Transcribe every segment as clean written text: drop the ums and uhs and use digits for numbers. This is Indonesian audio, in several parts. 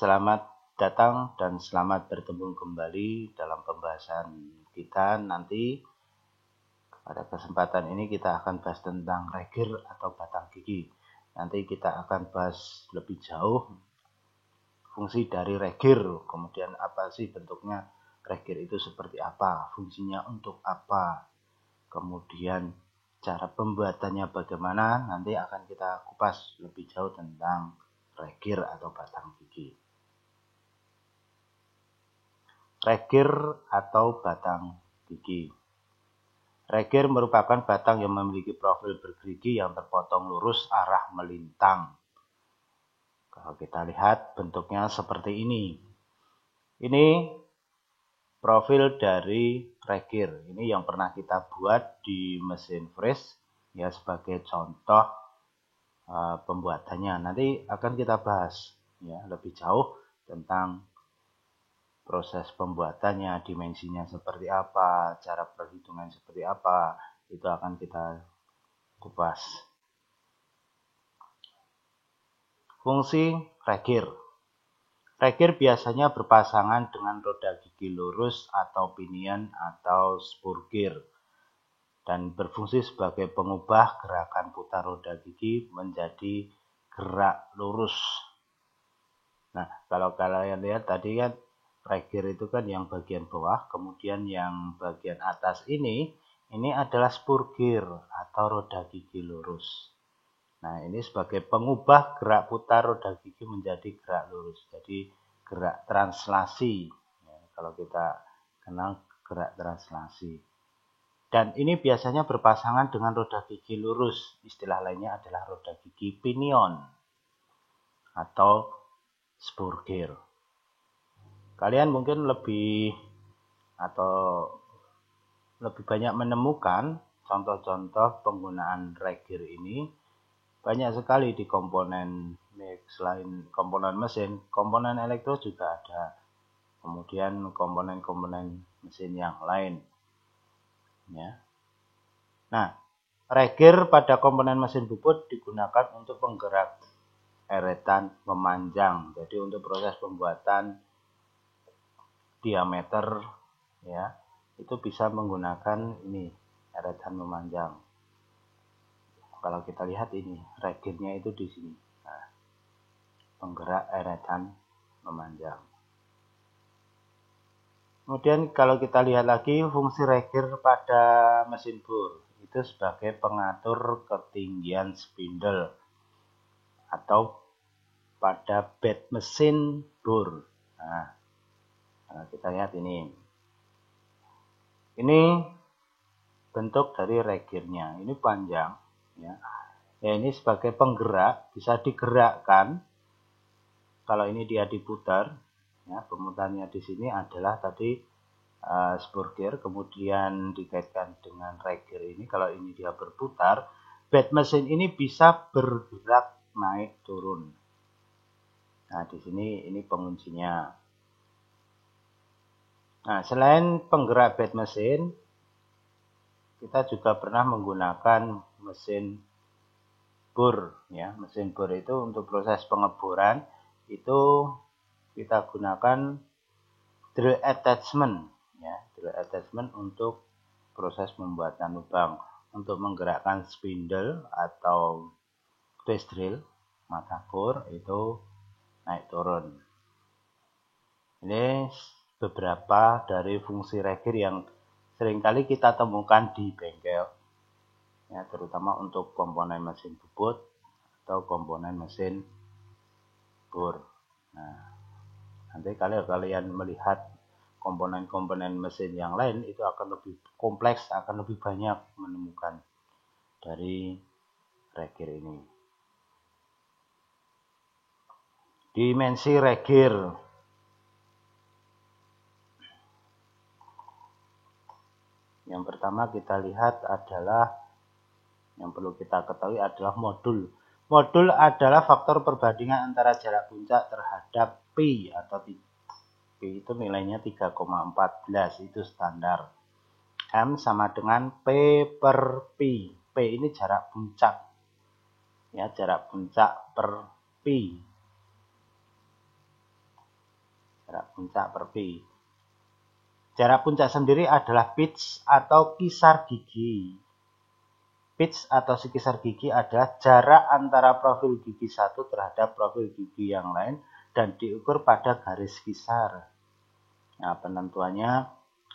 Selamat datang dan selamat bertemu kembali dalam pembahasan kita nanti. Pada kesempatan ini kita akan bahas tentang regir atau batang gigi. Nanti kita akan bahas lebih jauh fungsi dari regir, kemudian apa sih bentuknya regir itu seperti apa, fungsinya untuk apa, kemudian cara pembuatannya bagaimana, nanti akan kita kupas lebih jauh tentang regir atau batang gigi. Regir atau batang gigi. Regir merupakan batang yang memiliki profil bergerigi yang terpotong lurus arah melintang. Kalau kita lihat bentuknya seperti ini. Ini profil dari regir. Ini yang pernah kita buat di mesin fris ya sebagai contoh pembuatannya. Nanti akan kita bahas ya lebih jauh tentang proses pembuatannya, dimensinya seperti apa, cara perhitungan seperti apa, itu akan kita kupas. Fungsi regir. Regir biasanya berpasangan dengan roda gigi lurus atau pinion atau spurgir dan berfungsi sebagai pengubah gerakan putar roda gigi menjadi gerak lurus. Nah, kalau kalian lihat tadi kan regir itu kan yang bagian bawah, kemudian yang bagian atas ini adalah spurgir atau roda gigi lurus. Nah, ini sebagai pengubah gerak putar roda gigi menjadi gerak lurus. Jadi gerak translasi. Ya, kalau kita kenal gerak translasi. Dan ini biasanya berpasangan dengan roda gigi lurus. Istilah lainnya adalah roda gigi pinion atau spurgir. Kalian mungkin lebih banyak menemukan contoh-contoh penggunaan regir ini banyak sekali di komponen selain komponen mesin, komponen elektro juga ada. Kemudian komponen-komponen mesin yang lain. Ya. Nah, regir pada komponen mesin bubut digunakan untuk penggerak eretan memanjang. Jadi untuk proses pembuatan diameter ya itu bisa menggunakan ini eretan memanjang. Kalau kita lihat ini regirnya itu di sini. Nah, penggerak eretan memanjang. Kemudian kalau kita lihat lagi fungsi regir pada mesin bor itu sebagai pengatur ketinggian spindle atau pada bed mesin bor. Nah, kalau kita lihat ini bentuk dari regirnya. Ini panjang, ya. Ya ini sebagai penggerak bisa digerakkan. Kalau ini dia diputar, ya pemutarnya di sini adalah tadi spurgir, kemudian dikaitkan dengan regir ini. Kalau ini dia berputar, bed mesin ini bisa bergerak naik turun. Nah di sini ini penguncinya. Nah, selain penggerak bed mesin, kita juga pernah menggunakan mesin bor. Ya, mesin bor itu untuk proses pengeboran itu kita gunakan drill attachment. Ya, drill attachment untuk proses pembuatan lubang. Untuk menggerakkan spindle atau face drill mata bor itu naik turun. Ini beberapa dari fungsi regir yang seringkali kita temukan di bengkel, ya, terutama untuk komponen mesin bubut atau komponen mesin bor. Nah, nanti kalau kalian melihat komponen-komponen mesin yang lain itu akan lebih kompleks, akan lebih banyak menemukan dari regir ini. Dimensi regir. Yang pertama kita lihat adalah yang perlu kita ketahui adalah modul. Modul adalah faktor perbandingan antara jarak puncak terhadap pi atau pi itu nilainya 3,14 itu standar. M sama dengan P per pi. P ini jarak puncak. Ya, jarak puncak per pi. Jarak puncak per pi. Jarak puncak sendiri adalah pitch atau kisar gigi. Pitch atau kisar gigi adalah jarak antara profil gigi satu terhadap profil gigi yang lain dan diukur pada garis kisar. Nah, penentuannya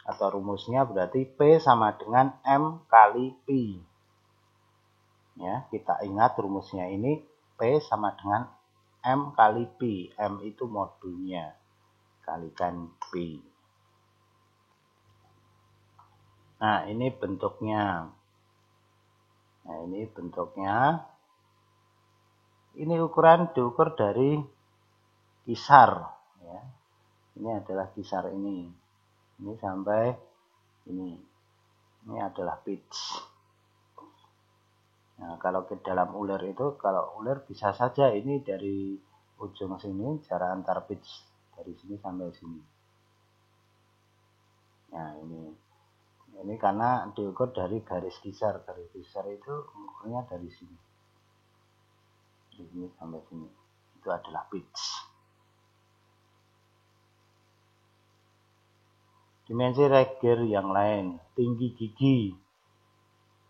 atau rumusnya berarti P sama dengan M kali Pi. Ya, kita ingat rumusnya ini P sama dengan M kali Pi. M itu modulnya, kalikan Pi. Nah, ini bentuknya. Nah, ini bentuknya. Ini ukuran diukur dari kisar. Ya. Ini adalah kisar ini. Ini sampai ini. Ini adalah pitch. Nah, kalau ke dalam uler itu, kalau uler bisa saja ini dari ujung sini, jarak antar pitch dari sini sampai sini. Nah, ini karena diukur dari garis kisar. Garis kisar itu ukurnya dari sini. Dari sini sampai sini. Itu adalah pitch. Dimensi Regier yang lain. Tinggi gigi.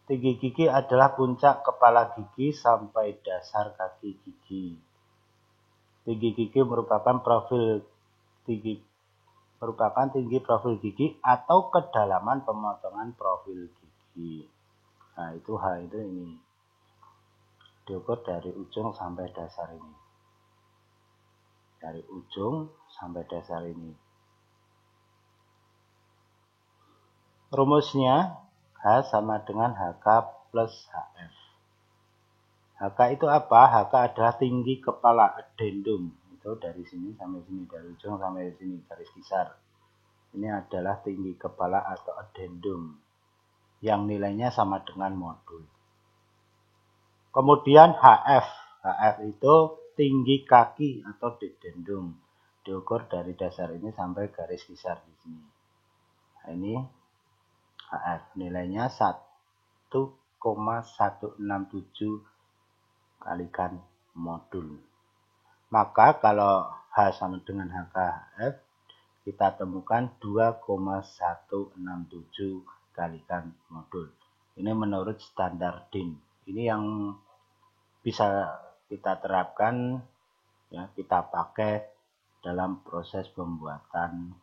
Tinggi gigi adalah puncak kepala gigi sampai dasar kaki gigi. Tinggi gigi merupakan tinggi profil gigi atau kedalaman pemotongan profil gigi. Nah, itu H itu ini. Diukur dari ujung sampai dasar ini. Dari ujung sampai dasar ini. Rumusnya H sama dengan HK plus HF. HK itu apa? HK adalah tinggi kepala addendum. Itu dari sini sampai sini. Dari ujung sampai sini. Garis kisar. Ini adalah tinggi kepala atau addendum. Yang nilainya sama dengan modul. Kemudian HF. HF itu tinggi kaki atau dedendum. Diukur dari dasar ini sampai garis kisar di sini. Nah, ini HF. Nilainya 1,167 kalikan modul. Maka kalau H sama dengan HKF, kita temukan 2,167 kalikan modul. Ini menurut standar DIN. Ini yang bisa kita terapkan, ya, kita pakai dalam proses pembuatan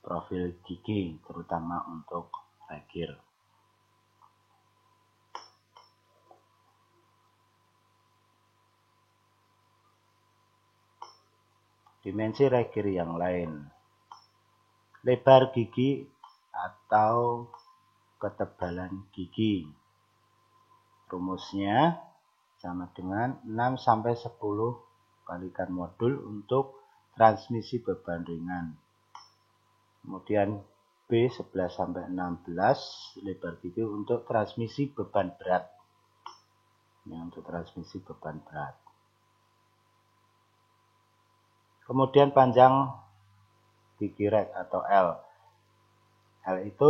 profil gigi, terutama untuk Regier. Dimensi Regier yang lain. Lebar gigi atau ketebalan gigi. Rumusnya sama dengan 6-10 kalikan modul untuk transmisi beban ringan. Kemudian B 11-16 lebar gigi untuk transmisi beban berat. Ini untuk transmisi beban berat. Kemudian panjang gigi rek atau L. L itu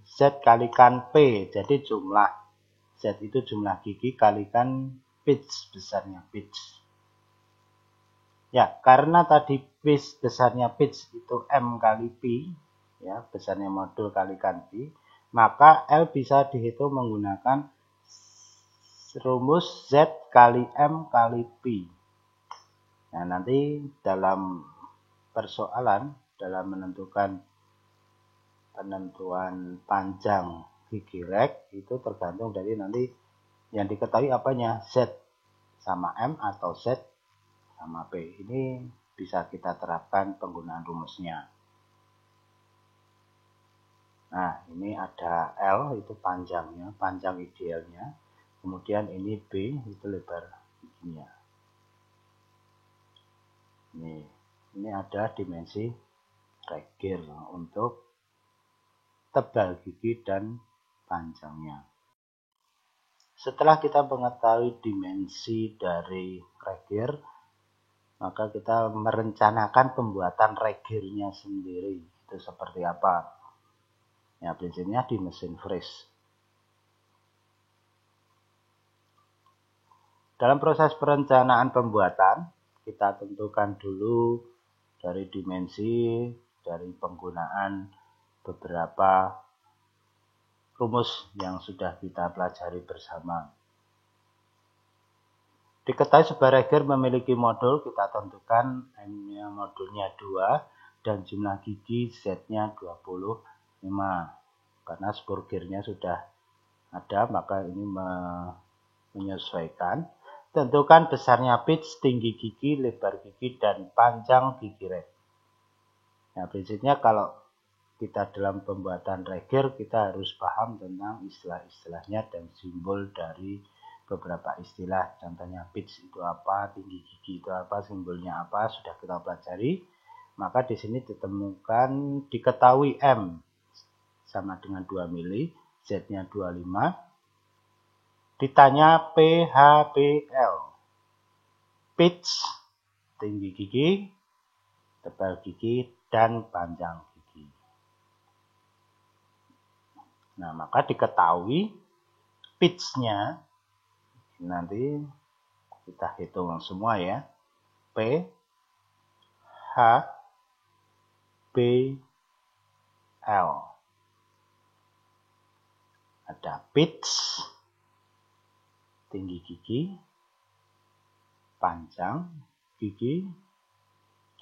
Z kalikan P, jadi jumlah Z itu jumlah gigi kalikan pitch, besarnya pitch. Ya, karena tadi pitch, besarnya pitch itu M kali Pi, ya, besarnya modul kalikan Pi, maka L bisa dihitung menggunakan rumus Z kali M kali Pi. Nah, nanti dalam persoalan, dalam menentukan penentuan panjang gigi rek itu tergantung dari nanti yang diketahui apanya, Z sama M atau Z sama P. Ini bisa kita terapkan penggunaan rumusnya. Nah, ini ada L itu panjangnya, panjang idealnya. Kemudian ini B itu lebar giginya. Ini ada dimensi Regier untuk tebal gigi dan panjangnya. Setelah kita mengetahui dimensi dari Regier, maka kita merencanakan pembuatan Regiernya sendiri. Itu seperti apa? Ya, prinsipnya di mesin freeze. Dalam proses perencanaan pembuatan, kita tentukan dulu dari dimensi, dari penggunaan beberapa rumus yang sudah kita pelajari bersama. Diketahui sebuah reger memiliki modul, kita tentukan M-nya modulnya 2 dan jumlah gigi Z-nya 25. Karena spur gearnya sudah ada, maka ini menyesuaikan. Tentukan besarnya pitch, tinggi gigi, lebar gigi, dan panjang gigi rek. Nah, prinsipnya kalau kita dalam pembuatan reger, kita harus paham tentang istilah-istilahnya dan simbol dari beberapa istilah. Contohnya pitch itu apa, tinggi gigi itu apa, simbolnya apa, sudah kita pelajari. Maka di sini diketahui M sama dengan 2 mili, Z-nya 25. Ditanya PHBL, pitch, tinggi gigi, tebal gigi, dan panjang gigi. Nah, maka diketahui pitch-nya, nanti kita hitung semua ya, P, H, B, L. Ada pitch, tinggi gigi, panjang gigi,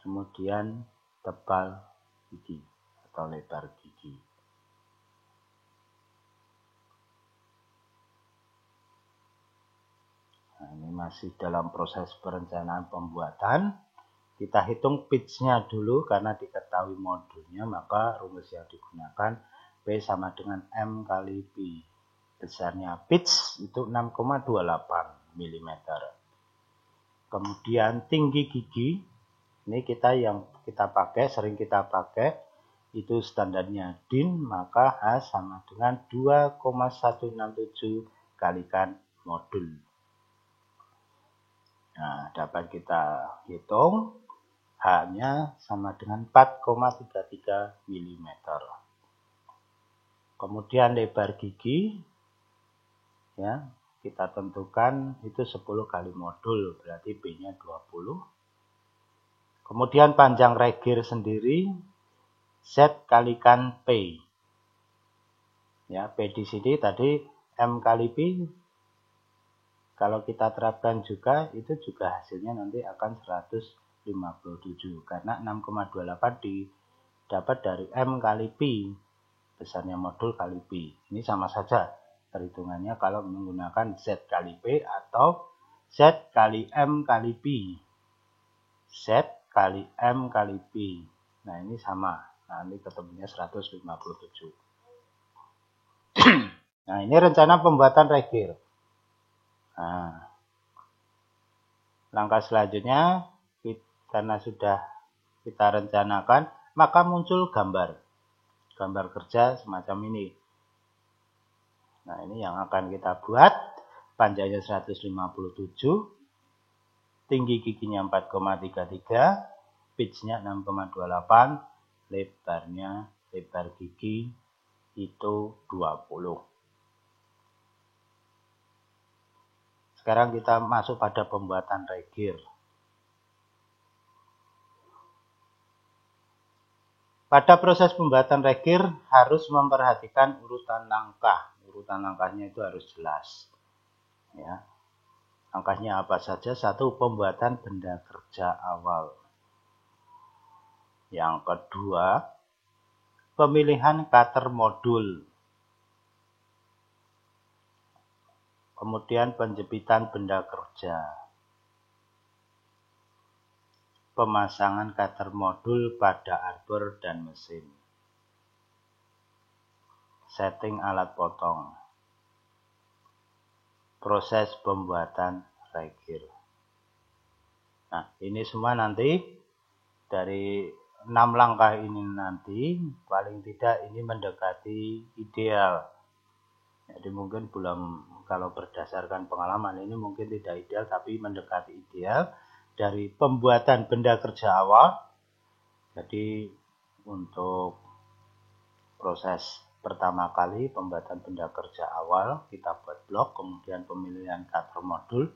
kemudian tebal gigi atau lebar gigi. Nah, ini masih dalam proses perencanaan pembuatan. Kita hitung pitch-nya dulu karena diketahui modulnya, maka rumus yang digunakan P sama dengan M kali Pi. Besarnya pitch itu 6,28 mm. Kemudian tinggi gigi, ini sering kita pakai, itu standarnya DIN, maka H sama dengan 2,167 kalikan modul. Nah, dapat kita hitung H-nya sama dengan 4,33 mm. Kemudian lebar gigi, ya, kita tentukan itu 10 kali modul, berarti B-nya 20. Kemudian panjang reger sendiri, Z kalikan P. Ya, P di sini tadi M kali P. Kalau kita terapkan juga, itu juga hasilnya nanti akan 157. Karena 6,28 didapat dari M kali Pi. Besarnya modul kali Pi. Ini sama saja perhitungannya kalau menggunakan Z kali P atau Z kali M kali Pi. Z kali M kali Pi. Nah, ini sama. Nah, ini ketemunya 157. Nah, ini rencana pembuatan reger. Nah, langkah selanjutnya, karena sudah kita rencanakan, maka muncul gambar kerja semacam ini. Nah, ini yang akan kita buat. Panjangnya 157, tinggi giginya 4,33, pitch-nya 6,28, lebar gigi itu 20. Sekarang kita masuk pada pembuatan reger. Pada proses pembuatan reger harus memperhatikan urutan langkah. Urutan langkahnya itu harus jelas. Ya. Langkahnya apa saja? 1. Pembuatan benda kerja awal. Yang kedua, pemilihan cutter modul. Kemudian penjepitan benda kerja. Pemasangan cutter modul pada arbor dan mesin. Setting alat potong. Proses pembuatan reger. Nah, ini semua nanti dari 6 langkah ini nanti paling tidak ini mendekati ideal. Jadi mungkin kalau berdasarkan pengalaman ini mungkin tidak ideal, tapi mendekati ideal dari pembuatan benda kerja awal. Jadi untuk proses pertama kali pembuatan benda kerja awal, kita buat blok, kemudian pemilihan cutter modul.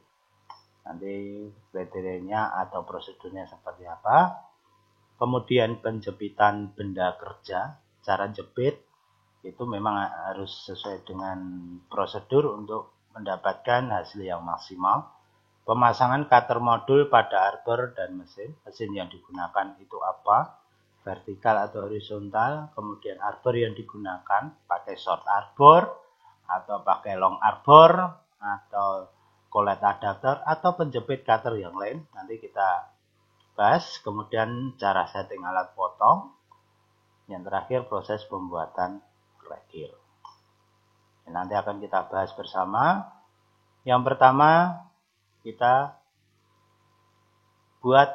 Nanti kriterianya atau prosedurnya seperti apa. Kemudian penjepitan benda kerja, cara jepit itu memang harus sesuai dengan prosedur untuk mendapatkan hasil yang maksimal. Pemasangan cutter modul pada arbor dan mesin yang digunakan itu apa, vertikal atau horizontal, kemudian arbor yang digunakan, pakai short arbor, atau pakai long arbor, atau collet adapter, atau penjepit cutter yang lain, nanti kita bahas. Kemudian cara setting alat potong, yang terakhir proses pembuatan regir. Nanti akan kita bahas bersama. Yang pertama, kita buat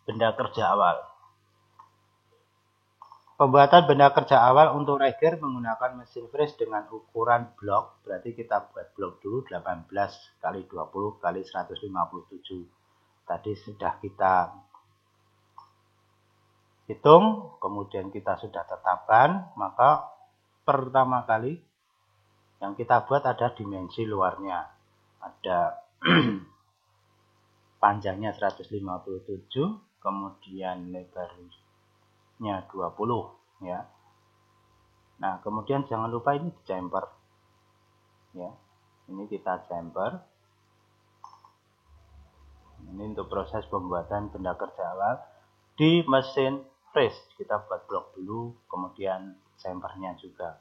benda kerja awal. Pembuatan benda kerja awal untuk regir menggunakan mesin fris dengan ukuran blok. Berarti kita buat blok dulu 18 x 20 x 157. Tadi sudah kita hitung, kemudian kita sudah tetapkan. Maka pertama kali yang kita buat ada dimensi luarnya. Ada panjangnya 157, kemudian lebarnya 20 ya. Nah, kemudian jangan lupa ini jumper ya. Ini kita jumper. Ini untuk proses pembuatan benda kerja awal di mesin fris. Kita buat blok dulu, kemudian jumpernya juga.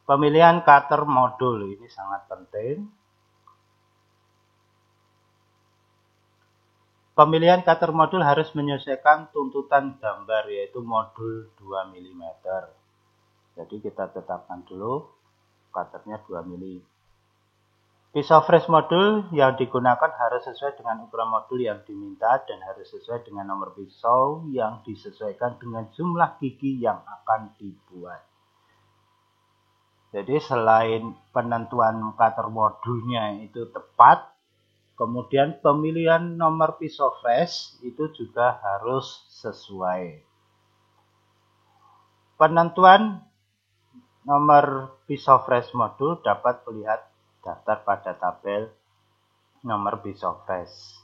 Pemilihan cutter modul ini sangat penting. Pemilihan cutter modul harus menyesuaikan tuntutan gambar, yaitu modul 2 mm. Jadi kita tetapkan dulu cutternya 2 mm. Pisau fris modul yang digunakan harus sesuai dengan ukuran modul yang diminta dan harus sesuai dengan nomor pisau yang disesuaikan dengan jumlah gigi yang akan dibuat. Jadi selain penentuan cutter modulnya itu tepat, kemudian pemilihan nomor pisau fris itu juga harus sesuai. Penentuan nomor pisau fris modul dapat melihat daftar pada tabel nomor pisau fris.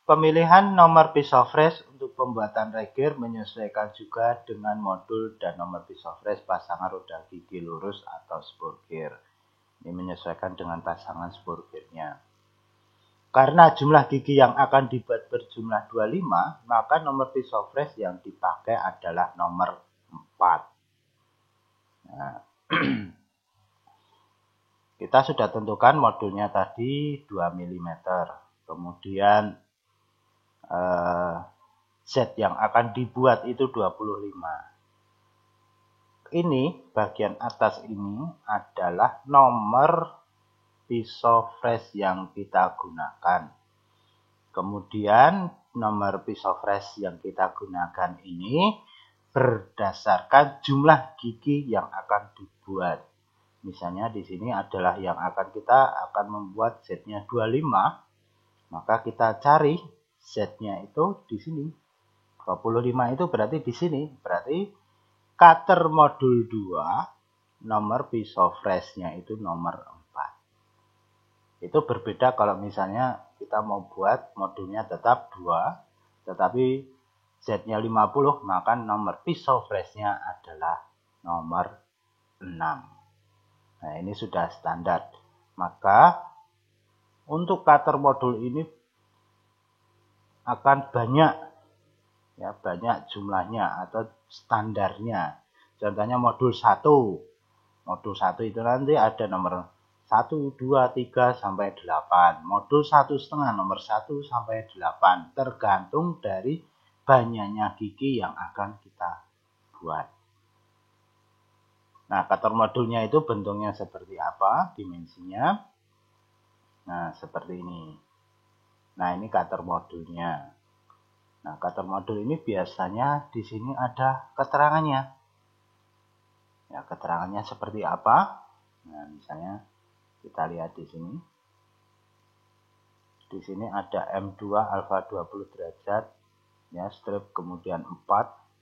Pemilihan nomor pisau fris untuk pembuatan regir menyesuaikan juga dengan modul dan nomor pisau fris pasangan roda gigi lurus atau spur gear. Ini menyesuaikan dengan pasangan spur gearnya. Karena jumlah gigi yang akan dibuat berjumlah 25, maka nomor pisau fris yang dipakai adalah nomor 4. Nah, kita sudah tentukan modulnya tadi 2 mm. Kemudian Z yang akan dibuat itu 25. Ini bagian atas ini adalah nomor pisau fris yang kita gunakan. Kemudian nomor pisau fris yang kita gunakan ini berdasarkan jumlah gigi yang akan dibuat. Misalnya di sini adalah yang kita akan membuat Z-nya 25, maka kita cari Z-nya itu di sini. 25 itu berarti di sini. Berarti cutter modul 2, nomor pisau frisnya itu nomor 4. Itu berbeda kalau misalnya kita mau buat modulnya tetap 2, tetapi Z-nya 50, maka nomor pisau frisnya adalah nomor 6. Nah, ini sudah standar. Maka untuk cutter modul ini akan banyak jumlahnya atau standarnya. Contohnya modul 1. Modul 1 itu nanti ada nomor 1, 2, 3 sampai 8. Modul 1,5 nomor 1 sampai 8 tergantung dari banyaknya gigi yang akan kita buat. Nah, cutter modulnya itu bentuknya seperti apa, dimensinya. Nah, seperti ini. Nah, ini cutter modulnya. Nah, cutter modul ini biasanya di sini ada keterangannya. Ya, keterangannya seperti apa? Nah, misalnya kita lihat di sini. Di sini ada M2 alfa 20 derajat, ya, strip kemudian 4,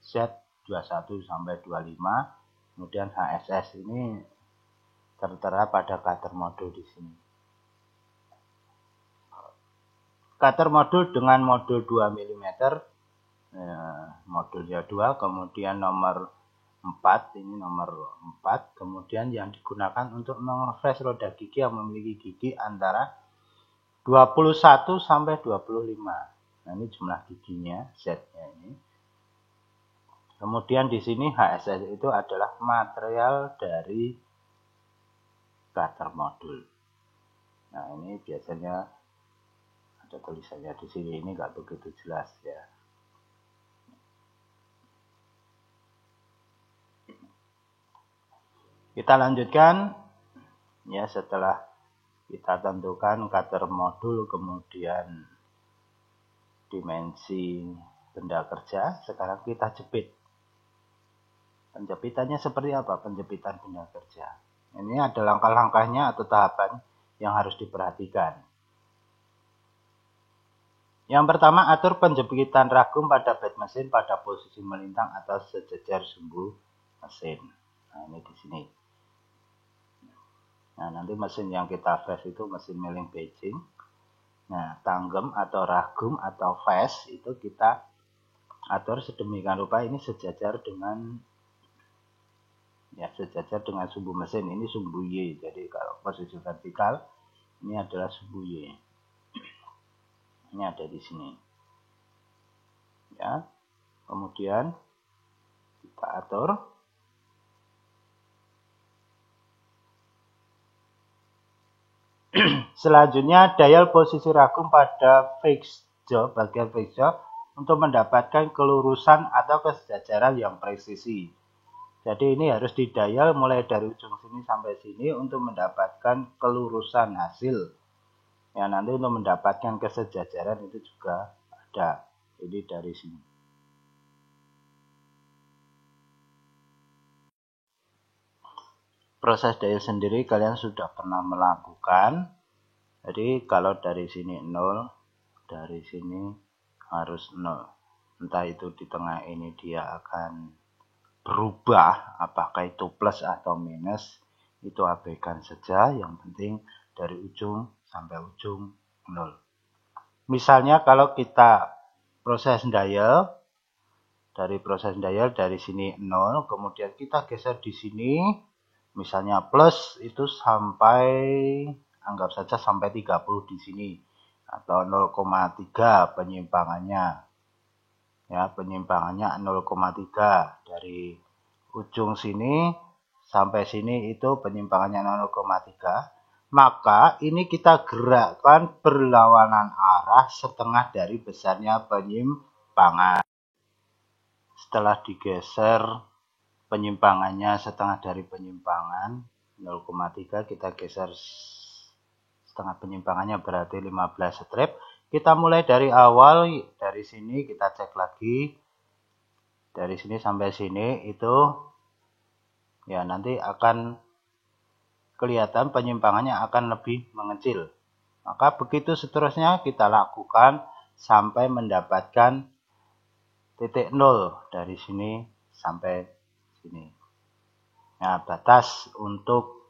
Z 21 sampai 25, kemudian HSS ini tertera pada cutter modul di sini. cutter modul dengan modul 2 mm, modulnya 2, kemudian nomor 4, ini nomor 4, kemudian yang digunakan untuk mengefresh roda gigi yang memiliki gigi antara 21 sampai 25. Nah, ini jumlah giginya, Z-nya ini. Kemudian di sini HSS itu adalah material dari cutter modul. Nah, ini biasanya ada tulisannya di sini, ini nggak begitu jelas ya. Kita lanjutkan ya, setelah kita tentukan cutter modul, kemudian dimensi benda kerja, sekarang kita jepit. Penjepitannya seperti apa? Penjepitan benda kerja. Ini ada langkah-langkahnya atau tahapan yang harus diperhatikan. Yang pertama, atur penjepitan ragum pada bed mesin pada posisi melintang atau sejajar sumbu mesin. Nah, ini di sini. Nah, nanti mesin yang kita fresh itu mesin milling Beijing. Nah, tanggem atau ragum atau face itu kita atur sedemikian rupa, ini sejajar dengan sumbu mesin. Ini sumbu Y. Jadi kalau posisi vertikal ini adalah sumbu Y. Ini ada di sini. Ya. Kemudian kita atur. Selanjutnya, dial posisi ragum pada fixture, bagian fixture, untuk mendapatkan kelurusan atau kesejajaran yang presisi. Jadi ini harus didial mulai dari ujung sini sampai sini untuk mendapatkan kelurusan hasil. Ya, nanti untuk mendapatkan kesejajaran itu juga ada. Ini dari sini. Proses dial sendiri kalian sudah pernah melakukan. Jadi kalau dari sini 0, dari sini harus 0. Entah itu di tengah ini dia akan berubah, apakah itu plus atau minus, itu abaikan saja. Yang penting dari ujung sampai ujung 0. Misalnya kalau kita proses dial, dari sini 0, kemudian kita geser di sini, misalnya plus itu sampai, anggap saja sampai 30 di sini, atau 0,3 penyimpangannya. Ya, penyimpangannya 0,3 dari ujung sini sampai sini itu penyimpangannya 0,3. Maka ini kita gerakkan berlawanan arah setengah dari besarnya penyimpangan. Setelah digeser penyimpangannya setengah dari penyimpangan 0,3, kita geser setengah penyimpangannya berarti 15 strip. Kita mulai dari awal, dari sini kita cek lagi, dari sini sampai sini itu ya nanti akan kelihatan penyimpangannya akan lebih mengecil. Maka begitu seterusnya kita lakukan sampai mendapatkan titik 0 dari sini sampai sini. Nah, batas untuk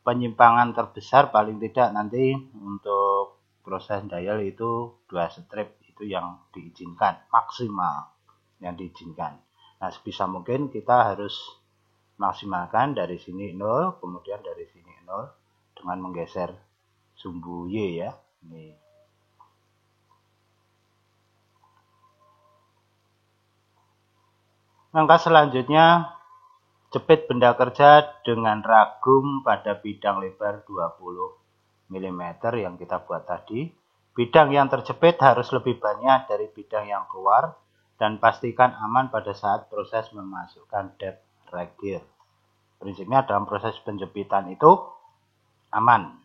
penyimpangan terbesar paling tidak nanti untuk proses dial itu 2 strip itu yang diizinkan, maksimal yang diizinkan. Nah, sebisa mungkin kita harus maksimalkan dari sini 0, kemudian dari sini 0 dengan menggeser sumbu Y ya. Ini. Langkah selanjutnya, jepit benda kerja dengan ragum pada bidang lebar 20 mm yang kita buat tadi. Bidang yang terjepit harus lebih banyak dari bidang yang keluar dan pastikan aman pada saat proses memasukkan depth regir. Prinsipnya dalam proses penjepitan itu aman.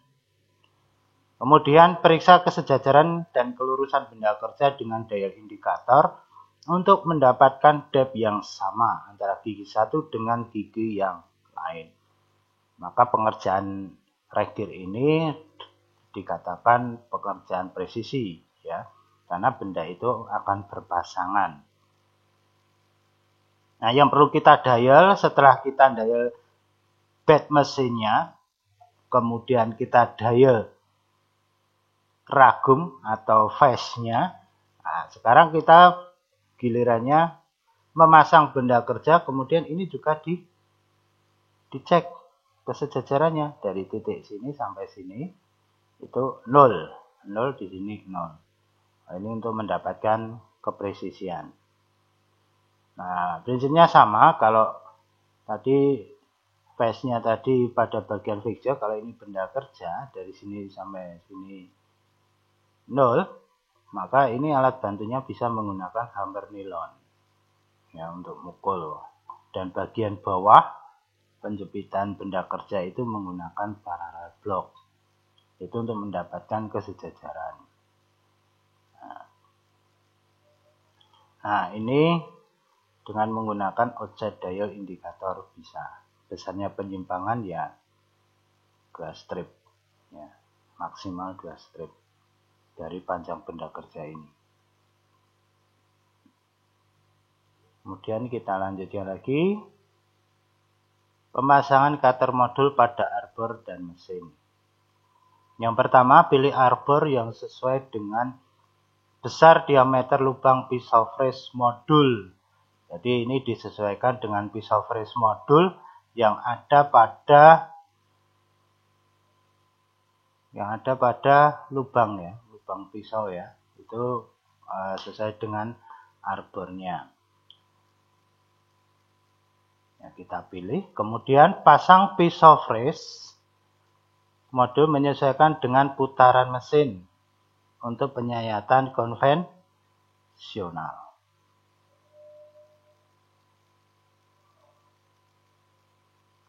Kemudian periksa kesejajaran dan kelurusan benda kerja dengan dial indikator untuk mendapatkan depth yang sama antara gigi satu dengan gigi yang lain. Maka pengerjaan regir ini dikatakan pekerjaan presisi ya, karena benda itu akan berpasangan. Nah, yang perlu kita dial setelah kita dial bed mesinnya, kemudian kita dial ragum atau phase-nya. Nah, sekarang kita gilirannya memasang benda kerja, kemudian ini juga dicek kesejajarannya dari titik sini sampai sini itu 0 di sini 0. Nah, ini untuk mendapatkan kepresisian. Nah, prinsipnya sama. Kalau tadi phase-nya tadi pada bagian fixture, kalau ini benda kerja dari sini sampai sini 0, maka ini alat bantunya bisa menggunakan hammer nilon ya untuk mukul. Dan bagian bawah penjepitan benda kerja itu menggunakan parallel block. Itu untuk mendapatkan kesejajaran. Nah, ini dengan menggunakan outside dial indikator bisa. Besarnya penyimpangan ya 2 strip. Ya, maksimal 2 strip dari panjang benda kerja ini. Kemudian kita lanjutkan lagi. Pemasangan cutter modul pada arbor dan mesin. Yang pertama, pilih arbor yang sesuai dengan besar diameter lubang pisau fresh modul. Jadi ini disesuaikan dengan pisau fresh modul yang ada pada lubang ya, lubang pisau ya. Itu sesuai dengan arbornya. Ya, kita pilih, kemudian pasang pisau fresh modul menyesuaikan dengan putaran mesin untuk penyayatan konvensional.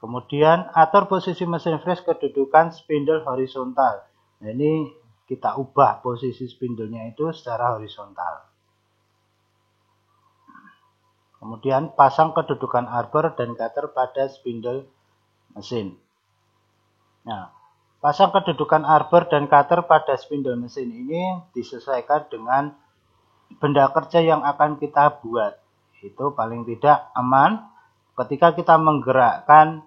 Kemudian atur posisi mesin fresh kedudukan spindle horizontal. Nah, ini kita ubah posisi spindlenya itu secara horizontal. Kemudian pasang kedudukan arbor dan cutter pada spindle mesin. Nah, pasang kedudukan arbor dan cutter pada spindle mesin ini disesuaikan dengan benda kerja yang akan kita buat. Itu paling tidak aman ketika kita menggerakkan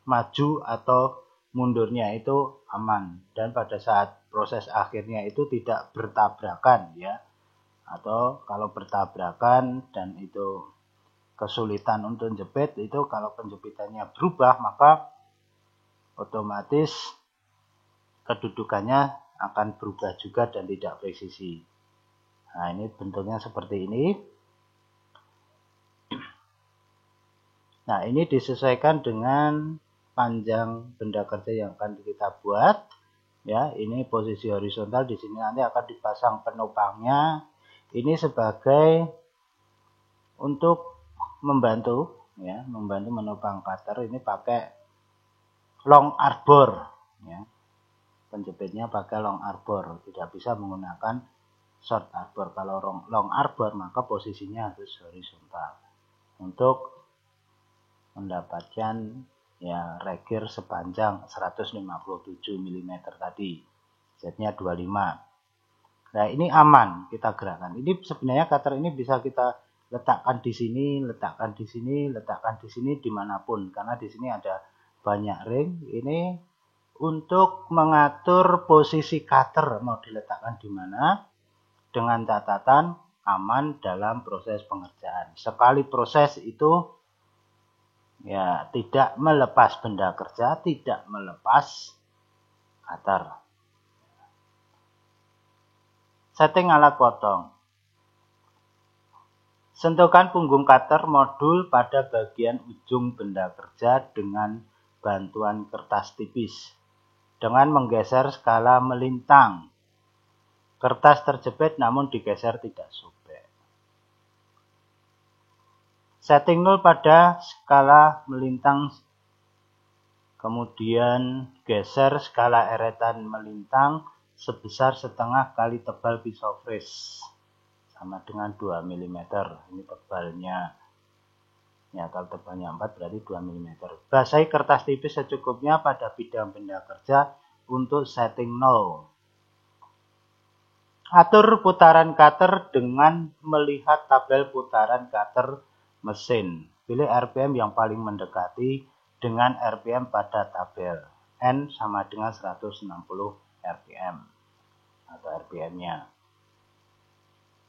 maju atau mundurnya itu aman. Dan pada saat proses akhirnya itu tidak bertabrakan ya. Atau kalau bertabrakan dan itu kesulitan untuk jepit, itu kalau penjepitannya berubah maka otomatis kedudukannya akan berubah juga dan tidak presisi. Nah, ini bentuknya seperti ini. Nah, ini disesuaikan dengan panjang benda kerja yang akan kita buat. Ya, ini posisi horizontal, di sini nanti akan dipasang penopangnya. Ini sebagai untuk membantu ya, membantu menopang cutter ini pakai long arbor ya. Penjepitnya pakai long arbor, tidak bisa menggunakan short arbor. Kalau long arbor maka posisinya harus horizontal untuk mendapatkan ya regir sepanjang 157 mm tadi. Setnya 25. Nah, ini aman kita gerakkan. Ini sebenarnya cutter ini bisa kita letakkan di sini, letakkan di sini, letakkan di sini, dimanapun. Karena di sini ada banyak ring. Ini untuk mengatur posisi cutter mau diletakkan di mana, dengan catatan aman dalam proses pengerjaan. Sekali proses itu ya tidak melepas benda kerja, tidak melepas cutter. Setting alat potong. Sentuhkan punggung cutter modul pada bagian ujung benda kerja dengan bantuan kertas tipis. Dengan menggeser skala melintang. Kertas terjepit namun digeser tidak sobek. Setting 0 pada skala melintang. Kemudian geser skala eretan melintang sebesar setengah kali tebal pisau fresh. Sama dengan 2 mm. Ini tebalnya. Ya, kalau tebalnya 4 berarti 2 mm. Basahi kertas tipis secukupnya pada bidang benda kerja untuk setting 0. Atur putaran cutter dengan melihat tabel putaran cutter mesin. Pilih RPM yang paling mendekati dengan RPM pada tabel. N sama dengan 160 RPM. atau RPM-nya.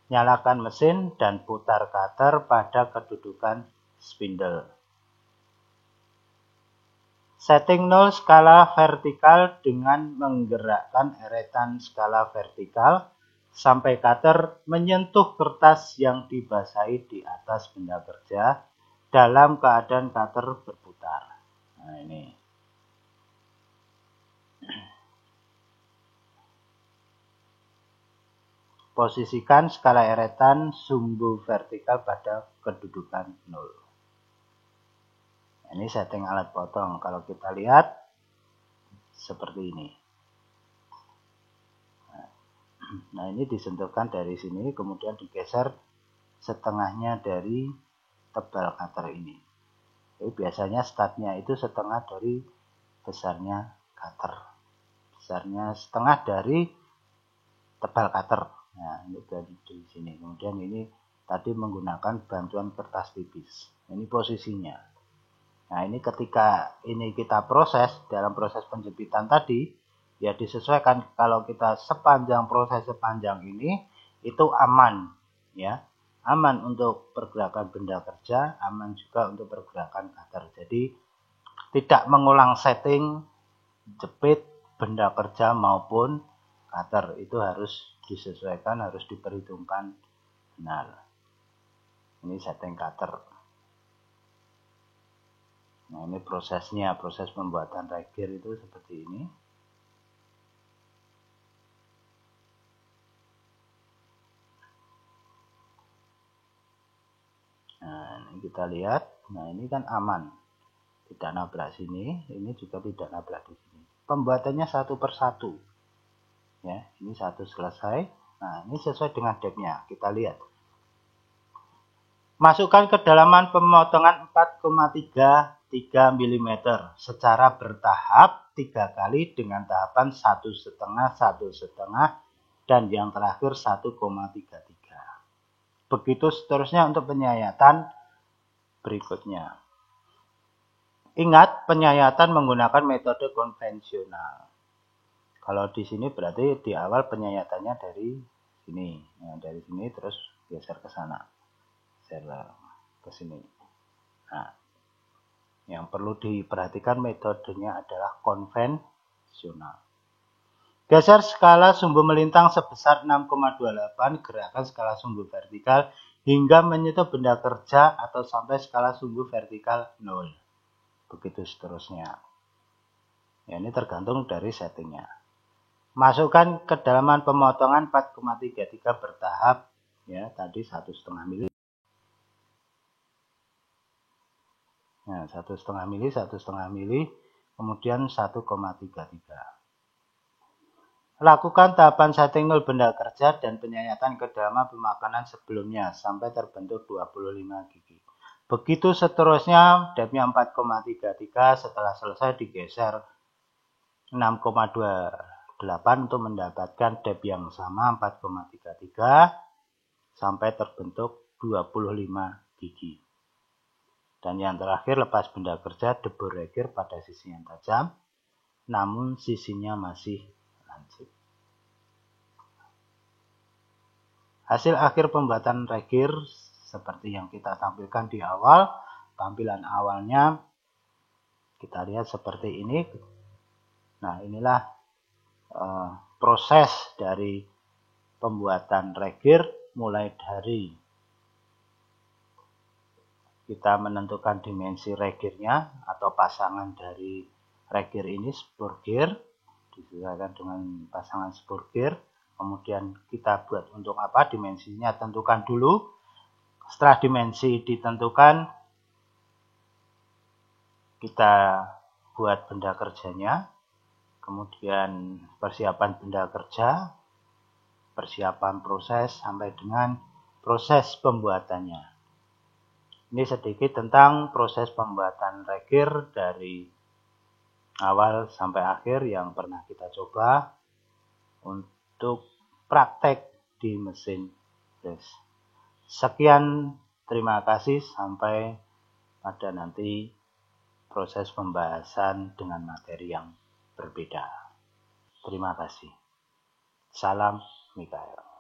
Nyalakan mesin dan putar cutter pada kedudukan spindle. Setting 0 skala vertikal dengan menggerakkan eretan skala vertikal sampai cutter menyentuh kertas yang dibasahi di atas benda kerja dalam keadaan cutter berputar. Nah, ini. Posisikan skala eretan sumbu vertikal pada kedudukan 0. Ini setting alat potong. Kalau kita lihat seperti ini. Nah, ini disentuhkan dari sini, kemudian digeser setengahnya dari tebal cutter ini. Jadi biasanya startnya itu setengah dari besarnya cutter. Besarnya setengah dari tebal cutter. Nah, ini dari sini. Kemudian ini tadi menggunakan bantuan kertas tipis. Ini posisinya. Nah, ini ketika ini kita proses dalam proses penjepitan tadi, ya disesuaikan. Kalau kita sepanjang proses sepanjang ini itu aman, ya, aman untuk pergerakan benda kerja, aman juga untuk pergerakan cutter. Jadi tidak mengulang setting jepit benda kerja maupun cutter, itu harus disesuaikan, harus diperhitungkan benar. Ini setting cutter. Nah, ini prosesnya, proses pembuatan regir itu seperti ini. Nah, ini kita lihat. Nah, ini kan aman. Tidak nabrak sini, ini juga tidak nabrak di sini. Pembuatannya satu persatu. Ya, ini satu selesai. Nah, ini sesuai dengan depth-nya. Kita lihat. Masukkan kedalaman pemotongan 4,33 mm secara bertahap 3 kali dengan tahapan 1,5, 1,5, dan yang terakhir 1,33. Begitu seterusnya untuk penyayatan berikutnya. Ingat, penyayatan menggunakan metode konvensional. Kalau di sini berarti di awal penyayatannya dari sini. Nah, dari sini terus geser ke sana. Geser ke sini. Nah, yang perlu diperhatikan metodenya adalah konvensional. Geser skala sumbu melintang sebesar 6,28, gerakan skala sumbu vertikal hingga menyentuh benda kerja atau sampai skala sumbu vertikal 0. Begitu seterusnya. Ya, ini tergantung dari settingnya. Masukkan kedalaman pemotongan 4,33 bertahap. Ya, tadi 1,5 mili. Nah, 1,5 mili, 1,5 mili, kemudian 1,33. Lakukan tahapan setting 0 benda kerja dan penyayatan kedalaman pemakanan sebelumnya sampai terbentuk 25 gigi. Begitu seterusnya, depth-nya 4,33, setelah selesai digeser 6,28 untuk mendapatkan depth yang sama 4,33 sampai terbentuk 25 gigi. Dan yang terakhir, lepas benda kerja, debur regir pada sisi yang tajam, namun sisinya masih lancip. Hasil akhir pembuatan regir seperti yang kita tampilkan di awal. Tampilan awalnya kita lihat seperti ini. Nah, inilah proses dari pembuatan regir, mulai dari kita menentukan dimensi regirnya atau pasangan dari regir ini, spur gear, disesuaikan dengan pasangan spur gear. Kemudian kita buat untuk apa, dimensinya tentukan dulu. Setelah dimensi ditentukan, kita buat benda kerjanya. Kemudian persiapan benda kerja, persiapan proses sampai dengan proses pembuatannya. Ini sedikit tentang proses pembuatan regir dari awal sampai akhir yang pernah kita coba untuk praktek di mesin flash. Sekian, terima kasih, sampai pada nanti proses pembahasan dengan materi yang berbeda. Terima kasih. Salam Mikael.